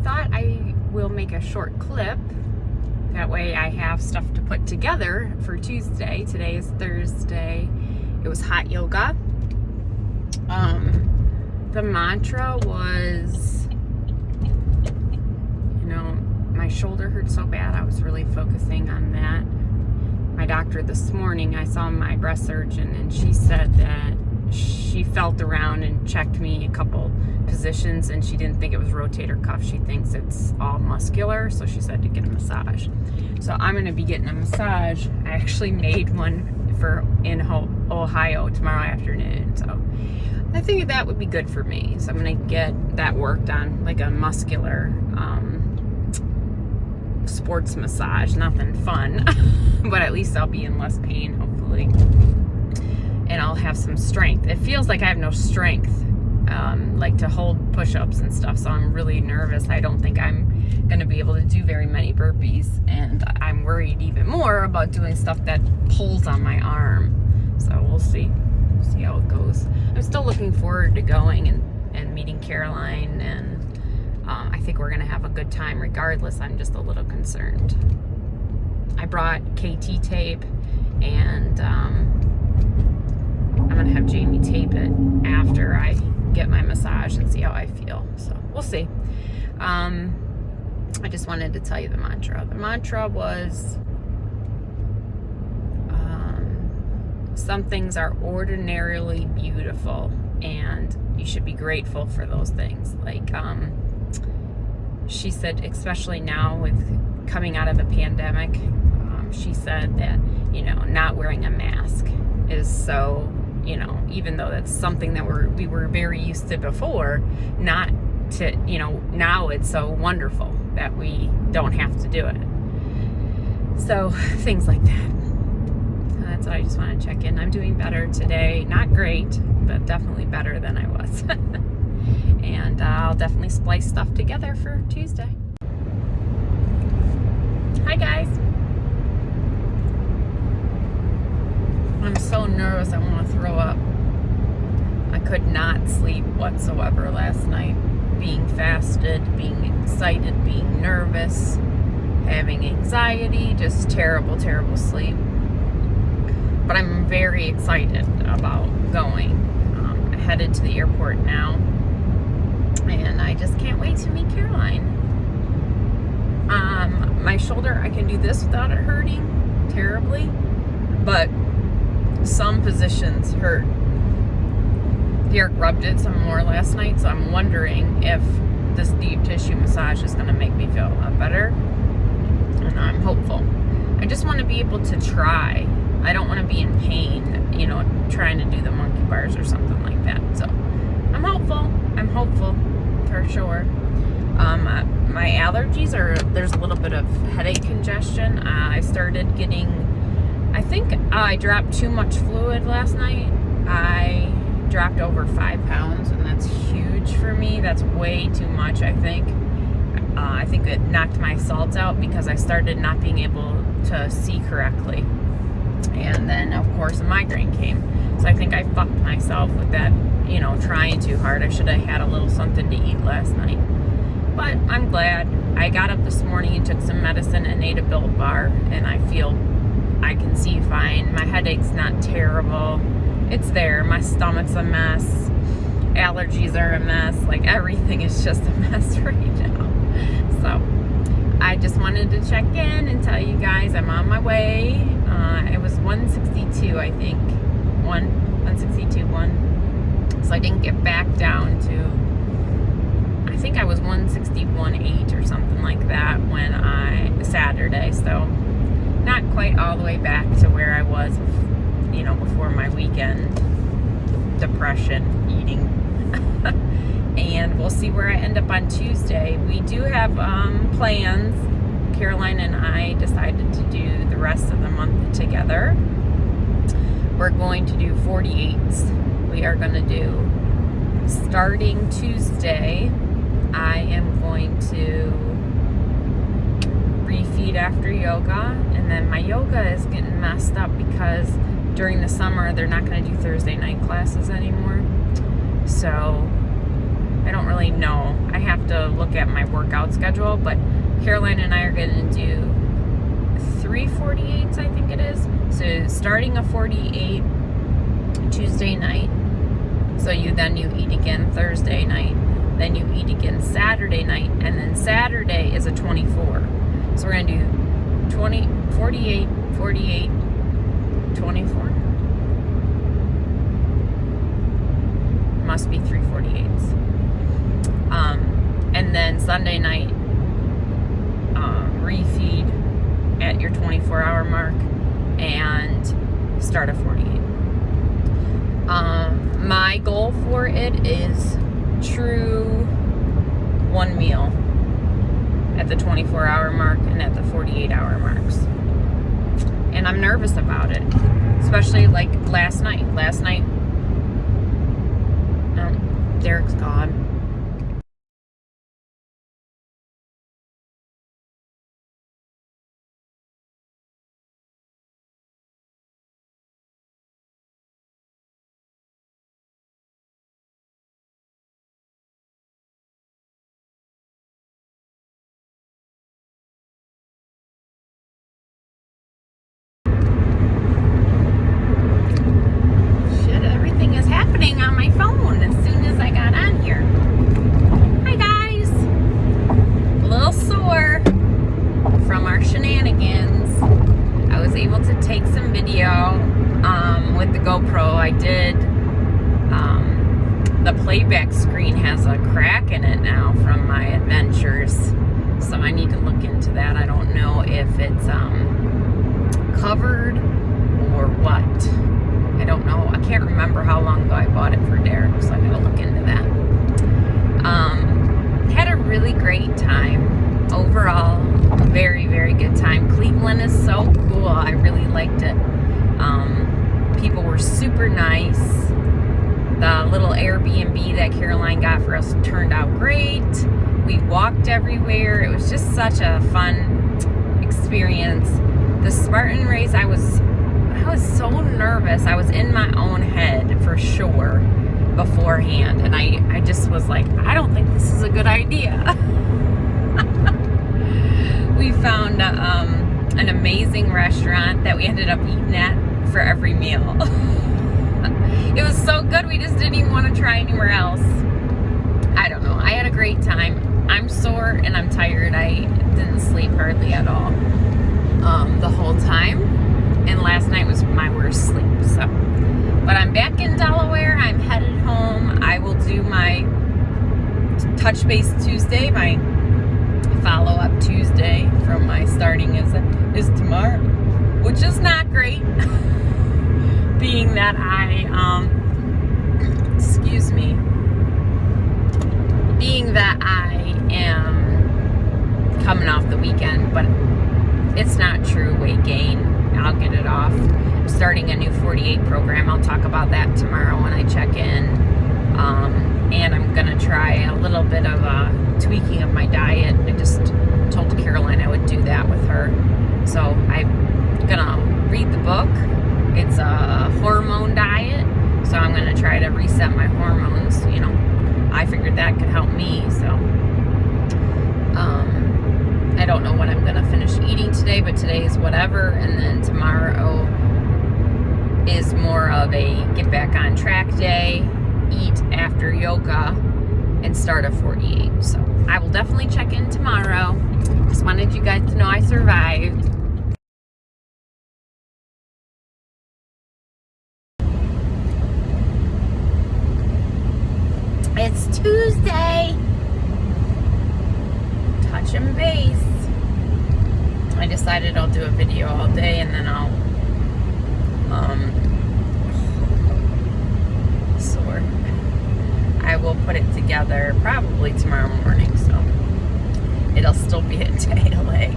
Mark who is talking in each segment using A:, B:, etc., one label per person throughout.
A: thought I will make a short clip. That way I have stuff to put together for Tuesday. Today is Thursday. It was hot yoga. The mantra was, my shoulder hurt so bad. I was really focusing on that. My doctor this morning, I saw my breast surgeon, and she said that she felt around and checked me a couple positions, and she didn't think it was rotator cuff. She thinks it's all muscular, so she said to get a massage. So I'm going to be getting a massage. I actually made one in Ohio tomorrow afternoon, so I think that would be good for me. So I'm going to get that worked on, like a muscular sports massage. Nothing fun, but at least I'll be in less pain, hopefully, and I'll have some strength. It feels like I have no strength, like to hold push-ups and stuff, so I'm really nervous. I don't think I'm going to be able to do very many burpees, and I'm worried even more about doing stuff that pulls on my arm. So we'll see how it goes. I'm still looking forward to going and meeting Caroline, and I think we're going to have a good time regardless. I'm just a little concerned. I brought KT tape, and I'm going to have Jamie tape it after I get my massage and see how I feel. So we'll see. I just wanted to tell you the mantra. The mantra was, some things are ordinarily beautiful, and you should be grateful for those things. Like, she said, especially now with coming out of the pandemic, she said that, not wearing a mask is so, even though that's something that we were very used to before, not to, now it's so wonderful that we don't have to do it. So things like that. That's what I just want to check in. I'm doing better today. Not great, but definitely better than I was. And I'll definitely splice stuff together for Tuesday. Hi guys. I'm so nervous I want to throw up. I could not sleep whatsoever last night. Being fasted, being excited, being nervous, having anxiety, just terrible, terrible sleep. But I'm very excited about going. I'm headed to the airport now, and I just can't wait to meet Caroline. My shoulder, I can do this without it hurting terribly, but some positions hurt. Derek rubbed it some more last night, so I'm wondering if this deep tissue massage is going to make me feel a lot better, and I'm hopeful. I just want to be able to try. I don't want to be in pain, trying to do the monkey bars or something like that. So I'm hopeful for sure. My allergies there's a little bit of headache congestion. I started getting, I think I dropped too much fluid last night. I dropped over 5 pounds, and that's huge for me. That's way too much, I think. I think it knocked my salts out because I started not being able to see correctly. And then, of course, a migraine came. So I think I fucked myself with that, trying too hard. I should have had a little something to eat last night. But I'm glad. I got up this morning and took some medicine and ate a Built Bar, and I feel I can see fine. My headache's not terrible. It's there. My stomach's a mess. Allergies are a mess. Like, everything is just a mess right now. So I just wanted to check in and tell you guys I'm on my way. It was 162, I think. 162.1. So I didn't get back down to, I think I was 161.8 or something like that Saturday. So not quite all the way back to where I was, before my weekend depression eating. And we'll see where I end up on Tuesday. We do have plans. Caroline and I decided to do the rest of the month together. We're going to do 48s. We are going to do, starting Tuesday, I am going to refeed after yoga, and then my yoga is getting messed up because during the summer they're not going to do Thursday night classes anymore. So I don't really know. I have to look at my workout schedule, but Caroline and I are going to do 3 48s, I think it is. So starting a 48 Tuesday night. So you eat again Thursday night. Then you eat again Saturday night. And then Saturday is a 24. So we're going to do 20, 48, 48, 24. Must be 3 48s. And then Sunday night, refeed at your 24-hour mark and start a 48. My goal for it is true one meal at the 24-hour mark and at the 48-hour marks. And I'm nervous about it, especially like last night. Derek's gone. Everything is happening on my phone as soon as I got on here. Hi guys. A little sore from our shenanigans. I was able to take some video with the GoPro. I did. The playback screen has a crack in it now from my adventures, so I need to look into that. I don't know if it's covered or what. I don't know. I can't remember how long ago I bought it for Derek, so I gotta look into that. Had a really great time. Overall, very, very good time. Cleveland is so cool. I really liked it. People were super nice. The little Airbnb that Caroline got for us turned out great. We walked everywhere. It was just such a fun experience. The Spartan race, I was so nervous. I was in my own head for sure beforehand, and I just was like, I don't think this is a good idea. We found an amazing restaurant that we ended up eating at for every meal. It was so good, we just didn't even want to try anywhere else. I don't know. I had a great time. I'm sore and I'm tired. I didn't sleep hardly at all the whole time. And last night was my worst sleep. So, but I'm back in Delaware. I'm headed home. I will do my Touch Base Tuesday, my follow-up Tuesday from my starting is tomorrow, which is not great. Being that being that I am coming off the weekend, but it's not true weight gain. I'll get it off. I'm starting a new 48 program. I'll talk about that tomorrow when I check in. And I'm gonna try a little bit of a tweaking of my diet. I just told Caroline I would do that with her. So I'm gonna read the book. It's a hormone diet, so I'm gonna try to reset my hormones. You know, I figured that could help me. So I don't know when I'm gonna finish eating today, but today is whatever, and then tomorrow is more of a get back on track day, eat after yoga, and start a 48. So I will definitely check in tomorrow. Just wanted you guys to know I survived. It's Tuesday. Touch and base. I decided I'll do a video all day and then I'll sore. I will put it together probably tomorrow morning, so it'll still be a day late.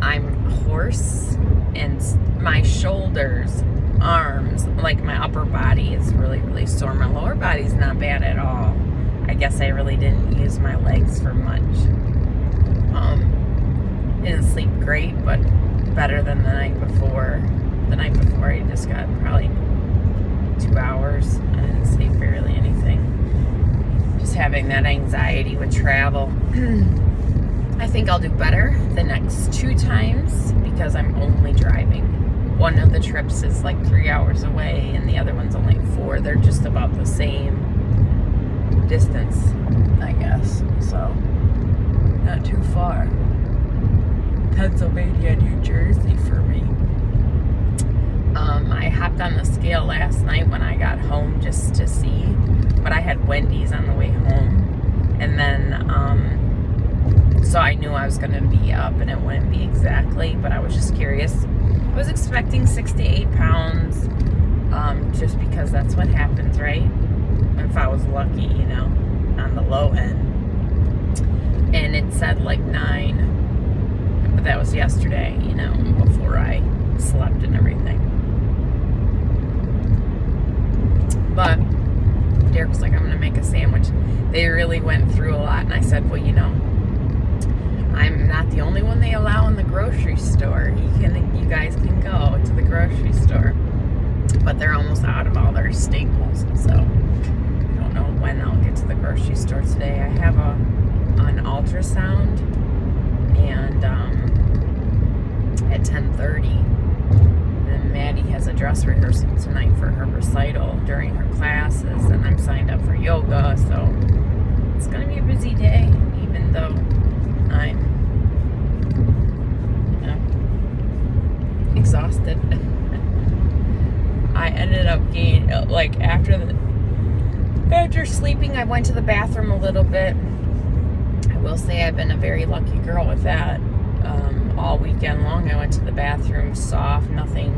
A: I'm hoarse and my shoulders, arms, like my upper body is really, really sore. My lower body's not bad at all. I guess I really didn't use my legs for much. Didn't sleep great, but better than the night before. The night before I just got probably hours. I didn't sleep barely anything. Just having that anxiety with travel. I think I'll do better the next 2 times because I'm only driving. One of the trips is like 3 hours away and the other one's only 4. They're just about the same distance, I guess. So, not too far. Pennsylvania, New Jersey for me. I hopped on the scale last night when I got home just to see, but I had Wendy's on the way home, and then so I knew I was going to be up, and it wouldn't be exactly, but I was just curious. I was expecting 6 to 8 pounds, just because that's what happens, right? If I was lucky, you know, on the low end. And it said like 9, but that was yesterday, you know, before I slept and everything. But Derek was like, I'm gonna make a sandwich. They really went through a lot, and I said, well, you know, I'm not the only one they allow in the grocery store. You guys can go to the grocery store, but they're almost out of all their staples. So I don't know when I'll get to the grocery store today. I have an ultrasound, and at 10:30. And Maddie has a dress rehearsal tonight for her recital during her classes, and I'm signed up for yoga, so it's gonna be a busy day, even though I'm, you know, exhausted. I ended up getting, like, after sleeping, I went to the bathroom a little bit. I will say I've been a very lucky girl with that. All weekend long, I went to the bathroom soft, nothing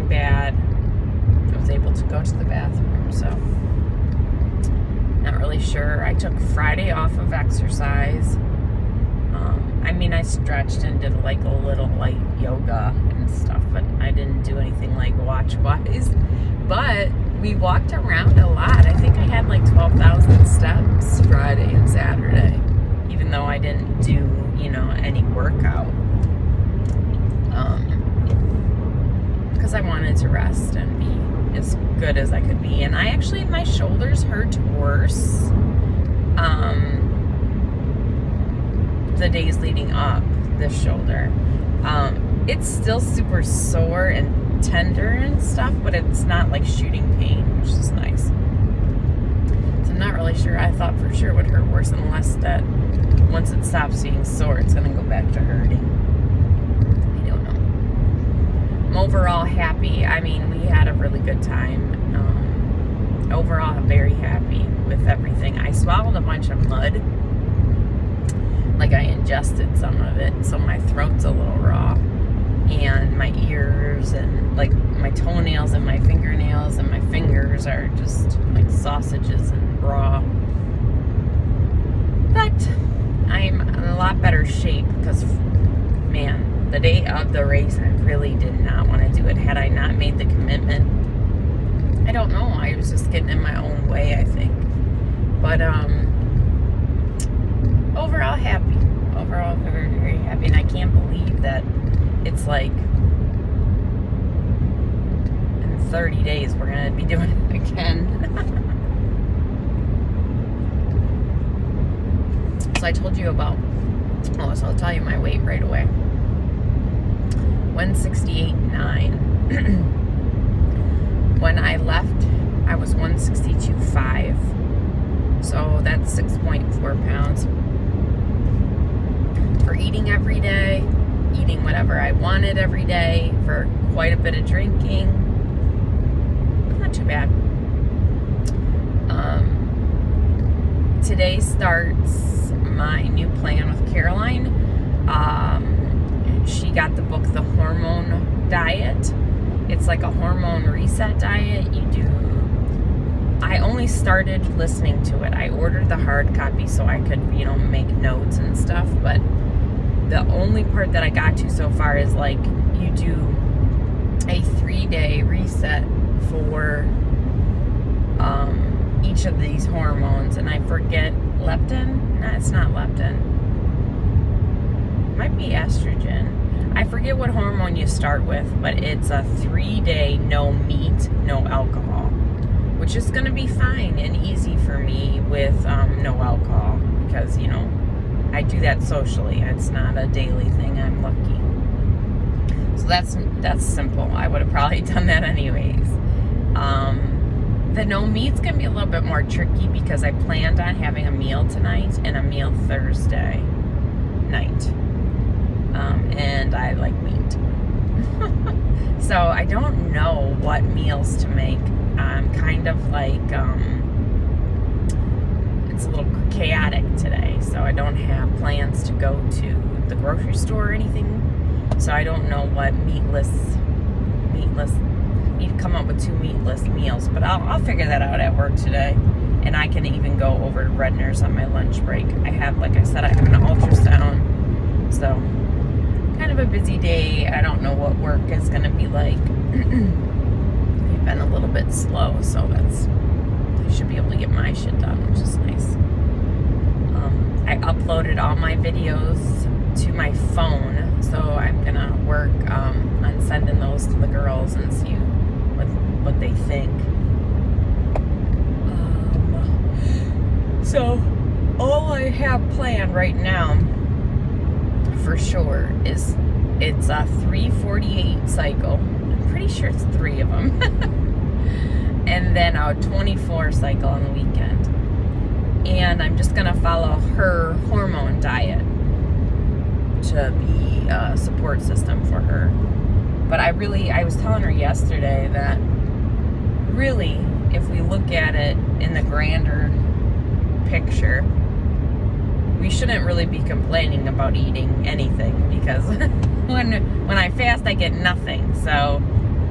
A: bad. I was able to go to the bathroom, so not really sure. I took Friday off of exercise. I mean, I stretched and did like a little light yoga and stuff, but I didn't do anything like watch-wise. But we walked around a lot. I think I had like 12,000 steps Friday and Saturday, even though I didn't do, you know, any workout. Because I wanted to rest and be as good as I could be. And my shoulders hurt worse the days leading up this shoulder. It's still super sore and tender and stuff, but it's not like shooting pain, which is nice. So I'm not really sure. I thought for sure it would hurt worse, unless that once it stops being sore, it's going to go back to hurting. I don't know. I'm overall happy. I mean, we had a really good time. Overall, I'm very happy with everything. I swallowed a bunch of mud. Like, I ingested some of it, so my throat's a little raw. And my ears and, like, my toenails and my fingernails and my fingers are just like sausages and raw. But I'm in a lot better shape because, man, the day of the race, I really did not want to do it. Had I not made the commitment, I don't know. I was just getting in my own way, I think. But overall happy. Overall very, very happy. And I can't believe that it's like in 30 days we're going to be doing it again. So I told you about, so I'll tell you my weight right away. 168.9. When I left, I was 162.5. So that's 6.4 pounds. For eating every day, eating whatever I wanted every day, for quite a bit of drinking. Not too bad. Today starts my new plan with Caroline. She got the book, The Hormone Diet. It's like a hormone reset diet. I only started listening to it. I ordered the hard copy so I could, you know, make notes and stuff, but the only part that I got to so far is like you do a 3-day reset for each of these hormones, and I forget leptin. No, it's not leptin. It might be estrogen. I forget what hormone you start with, but it's a 3-day no meat, no alcohol. which is going to be fine and easy for me with no alcohol, because, you know, I do that socially. It's not a daily thing. I'm lucky. So that's simple. I would have probably done that anyways. The no meat's going to be a little bit more tricky because I planned on having a meal tonight and a meal Thursday night. And I like meat. So I don't know what meals to make. I'm kind of like, it's a little chaotic today, so I don't have plans to go to the grocery store or anything. So I don't know what meatless, need to come up with 2 meatless meals, but I'll figure that out at work today. And I can even go over to Redner's on my lunch break. I have, like I said, I have an ultrasound, so kind of a busy day. I don't know what work is going to be like. We've been a little bit slow, so I should be able to get my shit done, which is nice. I uploaded all my videos to my phone, so I'm gonna work on sending those to the girls and see what they think. So all I have planned right now for sure is it's a 3:48 cycle. I'm pretty sure it's 3 of them. And then a 24 cycle on the weekend. And I'm just gonna follow her hormone diet to be a support system for her. But I was telling her yesterday that really, if we look at it in the grander picture, we shouldn't really be complaining about eating anything, because when I fast, I get nothing. So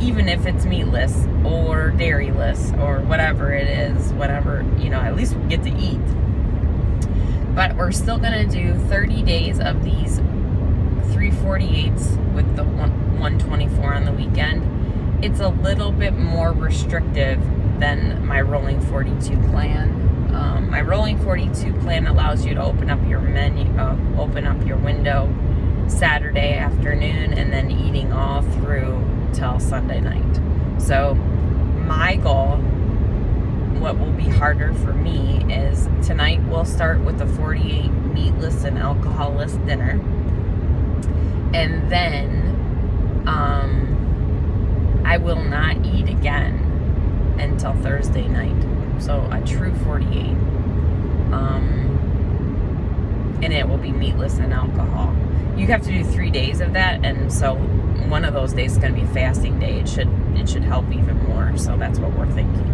A: even if it's meatless or dairyless or whatever it is, whatever, you know, at least we get to eat. But we're still gonna do 30 days of these 3:48s with the 124 on the weekend. It's a little bit more restrictive than my rolling 42 plan. My rolling 42 plan allows you to open up your menu, open up your window Saturday afternoon, and then eating all through till Sunday night. So my goal, what will be harder for me, is tonight we'll start with a 48 meatless and alcoholless dinner, and then I will not eat again until Thursday night. So a true 48. And it will be meatless and alcohol. You have to do 3 days of that, and so one of those days is going to be a fasting day. It should help even more. So that's what we're thinking.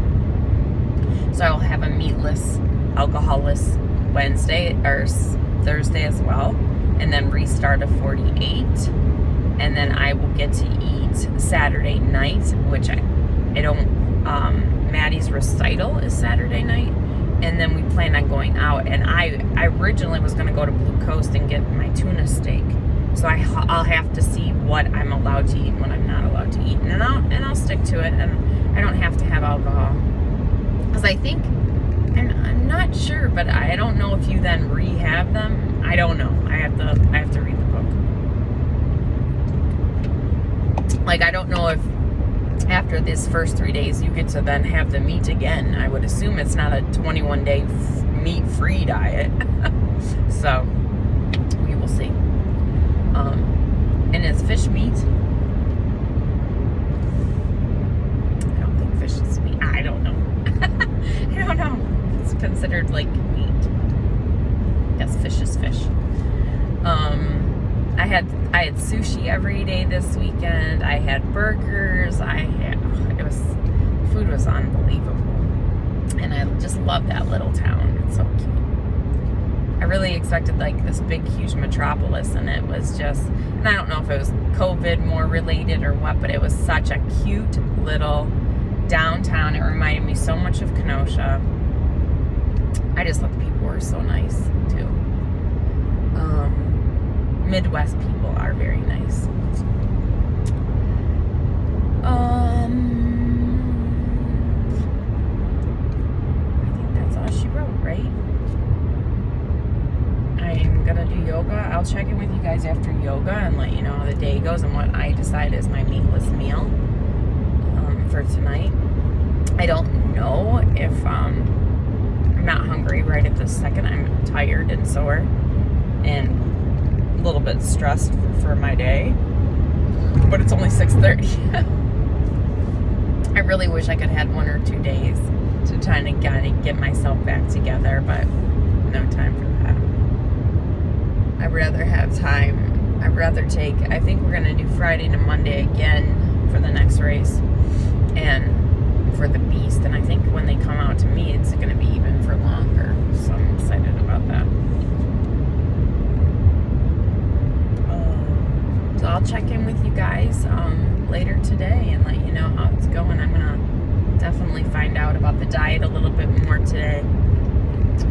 A: So I'll have a meatless, alcoholless Wednesday or Thursday as well, and then restart a 48, and then I will get to eat Saturday night, which I don't. Maddie's recital is Saturday night, and then we plan on going out. And I originally was going to go to Blue Coast and get my tuna steak. So I'll have to see what I'm allowed to eat and what I'm not allowed to eat, and I'll stick to it. And I don't have to have alcohol, because I think, and I'm not sure, but I don't know if you then rehab them. I don't know. I have to read the book. Like, I don't know if after this first 3 days you get to then have the meat again. I would assume it's not a 21-day meat-free diet. So we will see. And it's fish meat. I don't think fish is meat. I don't know. I don't know. It's considered like meat. Yes, fish is fish. I had sushi every day this weekend. I had burgers. Food was unbelievable. And I just love that little town. It's so cute. I really expected like this big, huge metropolis, and it was just, and I don't know if it was COVID more related or what, but it was such a cute little downtown. It reminded me so much of Kenosha. I just thought the people were so nice too. Midwest people are very nice. I think that's all she wrote, right? I'm gonna do yoga. I'll check in with you guys after yoga and let you know how the day goes and what I decide is my meatless meal for tonight. I don't know if I'm not hungry right at this second. I'm tired and sore and a little bit stressed for my day, but it's only 6:30. I really wish I could have had 1 or 2 days to try to get myself back together, but no time for that. I'd rather have time. I'd rather take, I think we're going to do Friday to Monday again for the next race and for the beast. And I think when they come out to me, it's going to be even for longer. So I'm excited about that. So I'll check in with you guys later today and let you know how it's going. I'm going to definitely find out about the diet a little bit more today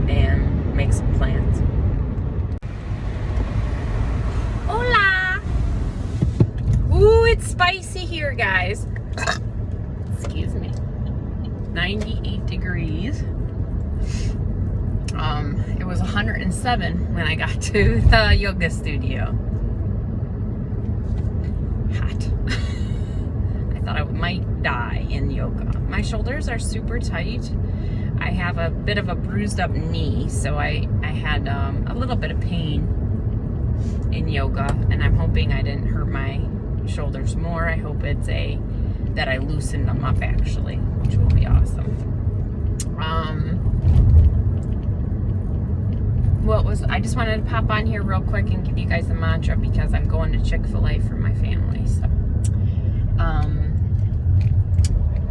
A: and make some plans. Hola! Ooh, it's spicy here, guys. Excuse me. 98 degrees. It was 107 when I got to the yoga studio. Hot. I thought I might die in yoga. My shoulders are super tight. I have a bit of a bruised up knee, so I had a little bit of pain in yoga, and I'm hoping I didn't hurt my shoulders more. I hope it's that I loosened them up actually, which will be awesome. I just wanted to pop on here real quick and give you guys a mantra because I'm going to Chick-fil-A for my family. So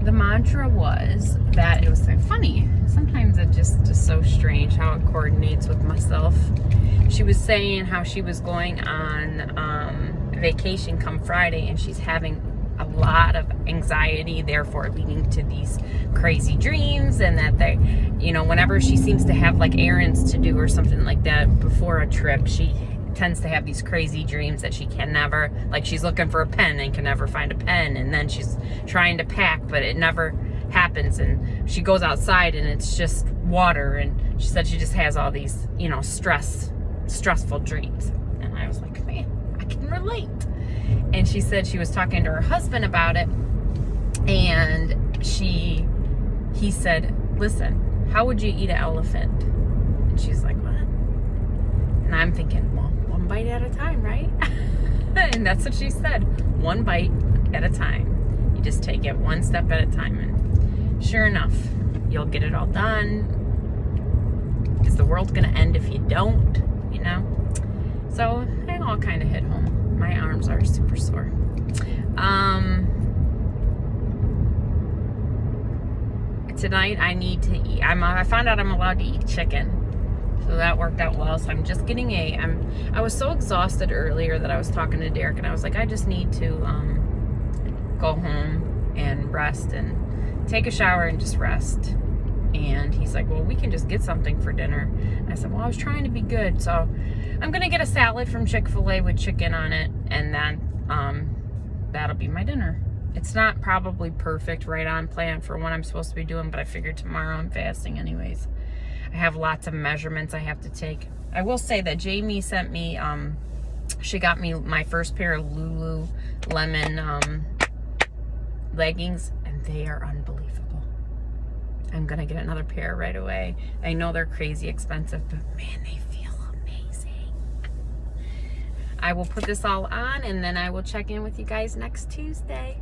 A: the mantra was that it was so funny. Sometimes it just is so strange how it coordinates with myself. She was saying how she was going on vacation come Friday, and she's having a lot of anxiety, therefore leading to these crazy dreams, and that they, whenever she seems to have like errands to do or something like that before a trip, she tends to have these crazy dreams that she can never, like she's looking for a pen and can never find a pen, and then she's trying to pack but it never happens, and she goes outside and it's just water, and she said she just has all these stressful dreams. And I was like, man, I can relate. And she said she was talking to her husband about it, and he said, listen, how would you eat an elephant? And she's like, what? And I'm thinking, well, one bite at a time, right? And that's what she said, one bite at a time. You just take it one step at a time, and sure enough, you'll get it all done. Is the world gonna end if you don't? So it all kind of hit home. My arms are super sore. Tonight I need to eat. I found out I'm allowed to eat chicken, so that worked out well. So I'm just getting I was so exhausted earlier that I was talking to Derek, and I was like, I just need to go home and rest and take a shower and just rest. And he's like, well, we can just get something for dinner. And I said, well, I was trying to be good, so I'm gonna get a salad from Chick-fil-A with chicken on it, and then that'll be my dinner. It's not probably perfect right on plan for what I'm supposed to be doing, but I figured tomorrow I'm fasting anyways. I have lots of measurements I have to take. I will say that Jamie sent me, she got me my first pair of Lululemon leggings, and they are unbelievable. I'm gonna get another pair right away. I know they're crazy expensive, but man, they feel amazing. I will put this all on, and then I will check in with you guys next Tuesday.